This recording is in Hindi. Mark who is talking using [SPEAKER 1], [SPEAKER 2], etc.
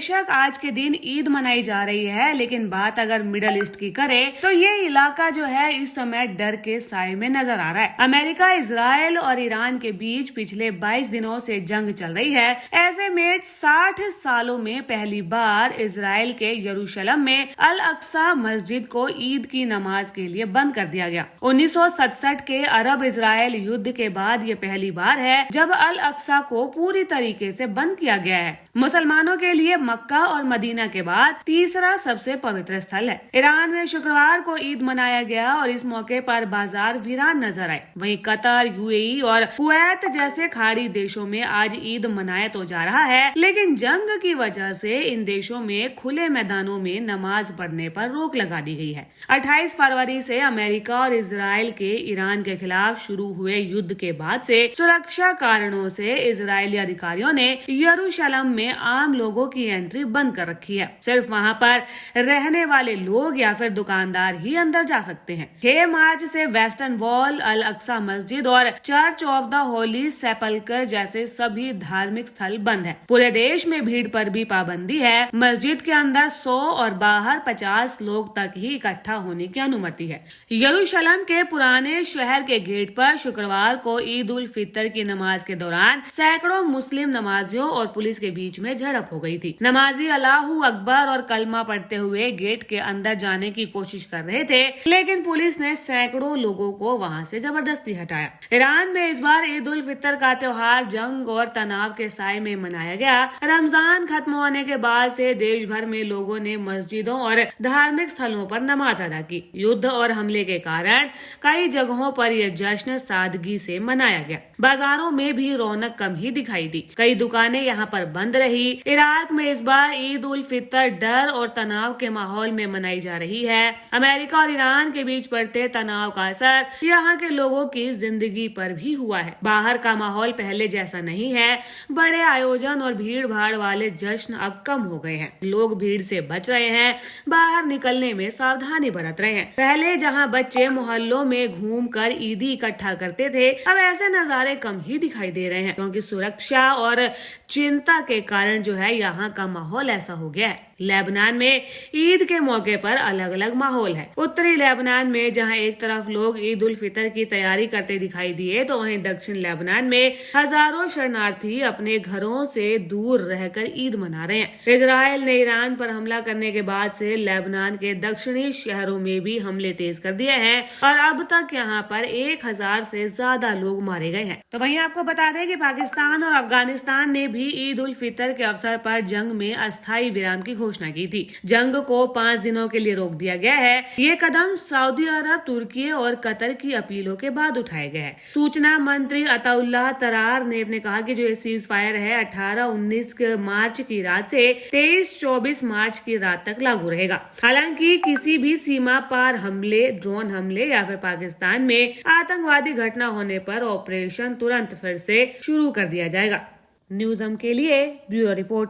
[SPEAKER 1] बेशक आज के दिन ईद मनाई जा रही है, लेकिन बात अगर मिडल ईस्ट की करें तो ये इलाका जो है इस समय डर के साए में नजर आ रहा है। अमेरिका, इजराइल और ईरान के बीच पिछले 22 दिनों से जंग चल रही है। ऐसे में 60 सालों में पहली बार इजराइल के यरूशलेम में अल अक्सा मस्जिद को ईद की नमाज के लिए बंद कर दिया गया। 1967 के अरब इजराइल युद्ध के बाद ये पहली बार है जब अल अक्सा को पूरी तरीके से बंद किया गया है। मुसलमानों के लिए मक्का और मदीना के बाद तीसरा सबसे पवित्र स्थल है। ईरान में शुक्रवार को ईद मनाया गया और इस मौके पर बाजार वीरान नजर आए। वहीं कतर, यूएई और कुवैत जैसे खाड़ी देशों में आज ईद मनाया तो जा रहा है, लेकिन जंग की वजह से इन देशों में खुले मैदानों में नमाज पढ़ने पर रोक लगा दी गई है। 28 फरवरी से अमेरिका और इजराइल के ईरान के खिलाफ शुरू हुए युद्ध के बाद से सुरक्षा कारणों से इजरायली अधिकारियों ने यरूशलेम में आम लोगों की एंट्री बंद कर रखी है। सिर्फ वहां पर रहने वाले लोग या फिर दुकानदार ही अंदर जा सकते हैं। 6 मार्च से वेस्टर्न वॉल, अल अक्सा मस्जिद और चर्च ऑफ द होली सेपल्कर जैसे सभी धार्मिक स्थल बंद है। पूरे देश में भीड़ पर भी पाबंदी है। मस्जिद के अंदर 100 और बाहर 50 लोग तक ही इकट्ठा होने की अनुमति है। यरूशलेम के पुराने शहर के गेट पर शुक्रवार को ईद उल फितर की नमाज के दौरान सैकड़ों मुस्लिम नमाजियों और पुलिस के बीच में झड़प हो गई थी। नमाजी अल्लाहू अकबर और कलमा पढ़ते हुए गेट के अंदर जाने की कोशिश कर रहे थे, लेकिन पुलिस ने सैकड़ों लोगों को वहां से जबरदस्ती हटाया। ईरान में इस बार ईद उल फितर का त्योहार जंग और तनाव के साए में मनाया गया। रमजान खत्म होने के बाद से देश भर में लोगों ने मस्जिदों और धार्मिक स्थलों पर नमाज अदा की। युद्ध और हमले के कारण कई जगहों पर यह जश्न सादगी से मनाया गया। बाजारों में भी रौनक कम ही दिखाई दी। कई दुकानें यहाँ पर बंद रही। इराक में इस बार ईद उल फितर डर और तनाव के माहौल में मनाई जा रही है। अमेरिका और ईरान के बीच बढ़ते तनाव का असर यहाँ के लोगों की जिंदगी पर भी हुआ है। बाहर का माहौल पहले जैसा नहीं है। बड़े आयोजन और भीड़ भाड़ वाले जश्न अब कम हो गए हैं। लोग भीड़ से बच रहे हैं, बाहर निकलने में सावधानी बरत रहे हैं। पहले जहाँ बच्चे मोहल्लों में घूम कर ईदी इकट्ठा करते थे, अब ऐसे नजारे कम ही दिखाई दे रहे हैं, क्योंकि सुरक्षा और चिंता के कारण जो है यहाँ का माहौल ऐसा हो गया है। लेबनान में ईद के मौके पर अलग अलग माहौल है। उत्तरी लेबनान में जहां एक तरफ लोग ईद उल फितर की तैयारी करते दिखाई दिए, तो वहीं दक्षिण लेबनान में हजारों शरणार्थी अपने घरों से दूर रहकर ईद मना रहे हैं। इजराइल ने ईरान पर हमला करने के बाद से लेबनान के दक्षिणी शहरों में भी हमले तेज कर दिए हैं और अब तक यहाँ पर 1000 से ज्यादा लोग मारे गए हैं। तो वहीं आपको बता दें कि पाकिस्तान और अफगानिस्तान ने भी ईद उल फितर के अवसर पर जंग में अस्थायी विराम की घोषणा की थी। जंग को 5 दिनों के लिए रोक दिया गया है। ये कदम सऊदी अरब, तुर्की और कतर की अपीलों के बाद उठाया गया है। सूचना मंत्री अताउल्लाह तरार ने कहा कि जो सीज फायर है 18-19 मार्च की रात से 23-24 मार्च की रात तक लागू रहेगा। हालांकि किसी भी सीमा पार हमले, ड्रोन हमले या फिर पाकिस्तान में आतंकवादी घटना होने पर ऑपरेशन तुरंत फिर से शुरू कर दिया जाएगा। न्यूज़ हम के लिए ब्यूरो रिपोर्ट।